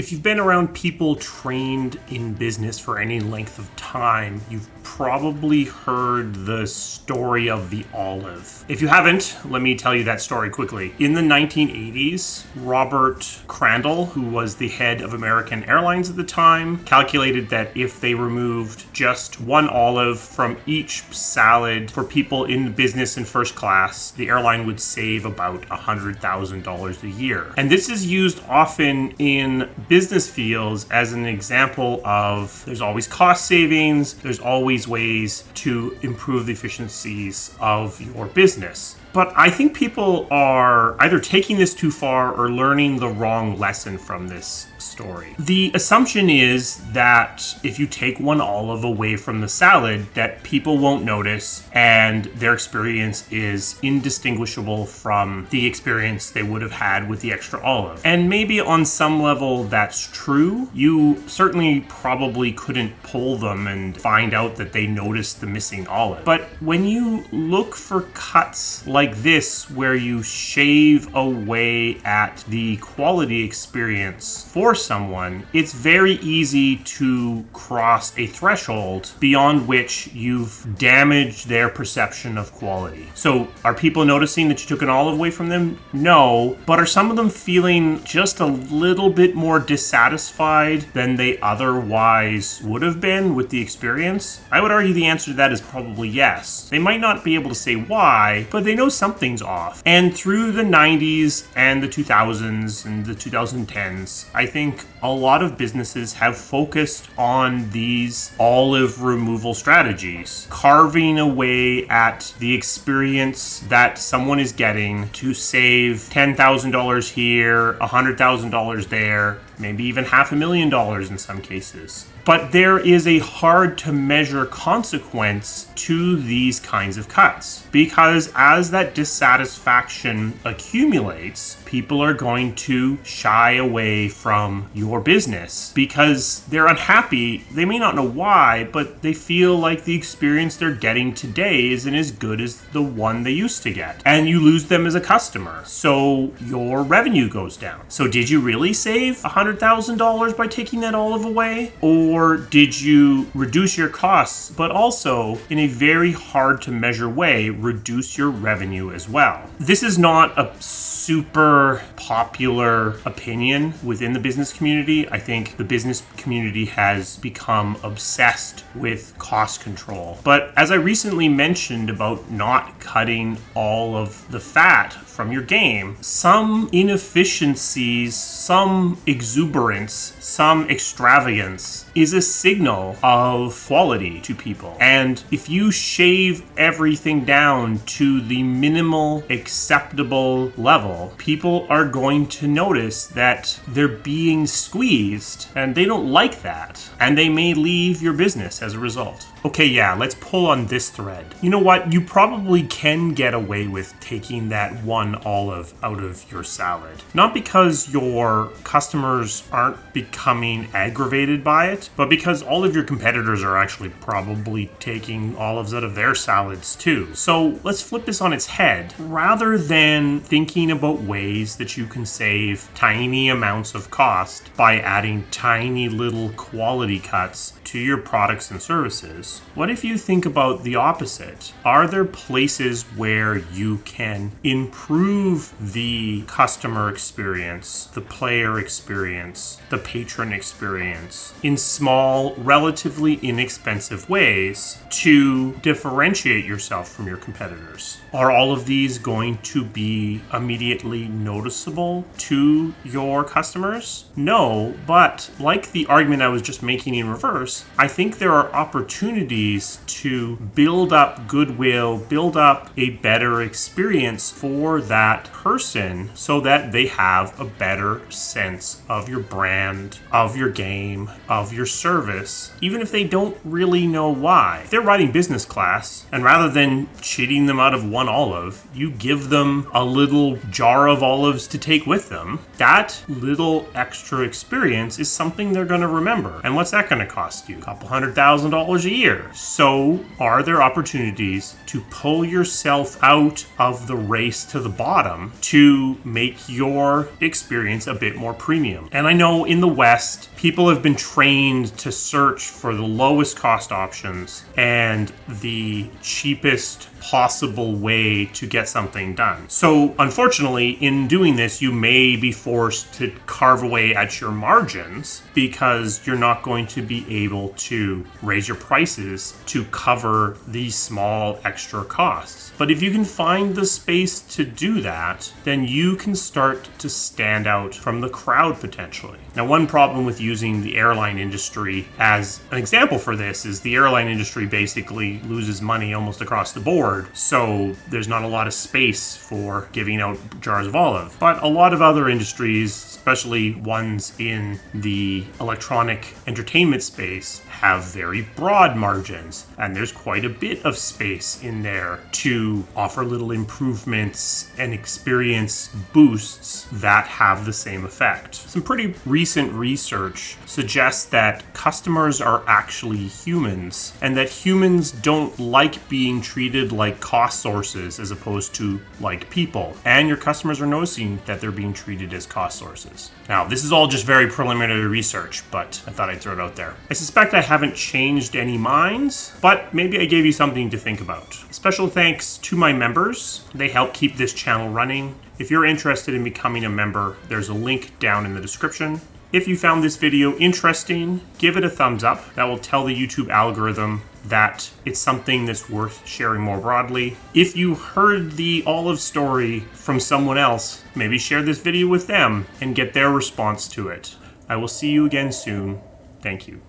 If you've been around people trained in business for any length of time, you've probably heard the story of the olive. If you haven't, let me tell you that story quickly. In the 1980s, Robert Crandall, who was the head of American Airlines at the time, calculated that if they removed just one olive from each salad for people in business and first class, the airline would save about $100,000 a year. And this is used often in business fields as an example of there's always cost savings, there's always ways to improve the efficiencies of your business. But I think people are either taking this too far or learning the wrong lesson from this story. The assumption is that if you take one olive away from the salad, that people won't notice and their experience is indistinguishable from the experience they would have had with the extra olive. And maybe on some level that's true. You certainly probably couldn't poll them and find out that they noticed the missing olive. But when you look for cuts like this, where you shave away at the quality experience for someone, it's very easy to cross a threshold beyond which you've damaged their perception of quality. So are people noticing that you took an olive away from them? No. But are some of them feeling just a little bit more dissatisfied than they otherwise would have been with the experience? I would argue the answer to that is probably yes. They might not be able to say why, but they know something's off. And through the 90s and the 2000s and the 2010s, I think a lot of businesses have focused on these olive removal strategies, carving away at the experience that someone is getting to save $10,000 here, $100,000 there, maybe even $500,000 in some cases. But there is a hard to measure consequence to these kinds of cuts, because as that dissatisfaction accumulates, people are going to shy away from your business because they're unhappy. They may not know why, but they feel like the experience they're getting today isn't as good as the one they used to get. And you lose them as a customer, so your revenue goes down. So did you really save $100,000 by taking that olive away? Or did you reduce your costs, but also in a very hard to measure way, reduce your revenue as well? This is not a super popular opinion within the business community. I think the business community has become obsessed with cost control. But as I recently mentioned about not cutting all of the fat from your game, some inefficiencies, some exuberance, some extravagance is a signal of quality to people. And if you shave everything down to the minimal acceptable level, people are going to notice that they're being squeezed, and they don't like that, and they may leave your business as a result. Okay, yeah, let's pull on this thread. You know what? You probably can get away with taking that one olive out of your salad. Not because your customers aren't becoming aggravated by it, but because all of your competitors are actually probably taking olives out of their salads too. So let's flip this on its head. Rather than thinking about ways that you can save tiny amounts of cost by adding tiny little quality cuts to your products and services, what if you think about the opposite? Are there places where you can improve the customer experience, the player experience, the patron experience in small, relatively inexpensive ways to differentiate yourself from your competitors? Are all of these going to be immediately noticeable to your customers? No, but like the argument I was just making in reverse, I think there are opportunities to build up goodwill, build up a better experience for that person so that they have a better sense of your brand, of your game, of your service, even if they don't really know why. If they're riding business class, and rather than cheating them out of one olive, you give them a little jar of olives to take with them, that little extra experience is something they're going to remember. And what's that going to cost you? $200,000 a year. clear. So, are there opportunities to pull yourself out of the race to the bottom to make your experience a bit more premium? And I know in the West, people have been trained to search for the lowest cost options and the cheapest possible way to get something done. So unfortunately, in doing this, you may be forced to carve away at your margins because you're not going to be able to raise your prices to cover these small extra costs. But if you can find the space to do that, then you can start to stand out from the crowd potentially. Now, one problem with using the airline industry as an example for this is the airline industry basically loses money almost across the board. So there's not a lot of space for giving out jars of olive. But a lot of other industries, especially ones in the electronic entertainment space, have very broad margins, and there's quite a bit of space in there to offer little improvements and experience boosts that have the same effect. Some pretty recent research suggests that customers are actually humans, and that humans don't like being treated like cost sources as opposed to like people. And your customers are noticing that they're being treated as cost sources. Now, this is all just very preliminary research, but I thought I'd throw it out there. I suspect I haven't changed any minds, but maybe I gave you something to think about. Special thanks to my members. They help keep this channel running. If you're interested in becoming a member, there's a link down in the description. If you found this video interesting, give it a thumbs up. That will tell the YouTube algorithm that it's something that's worth sharing more broadly. If you heard the olive story from someone else, maybe share this video with them and get their response to it. I will see you again soon. Thank you.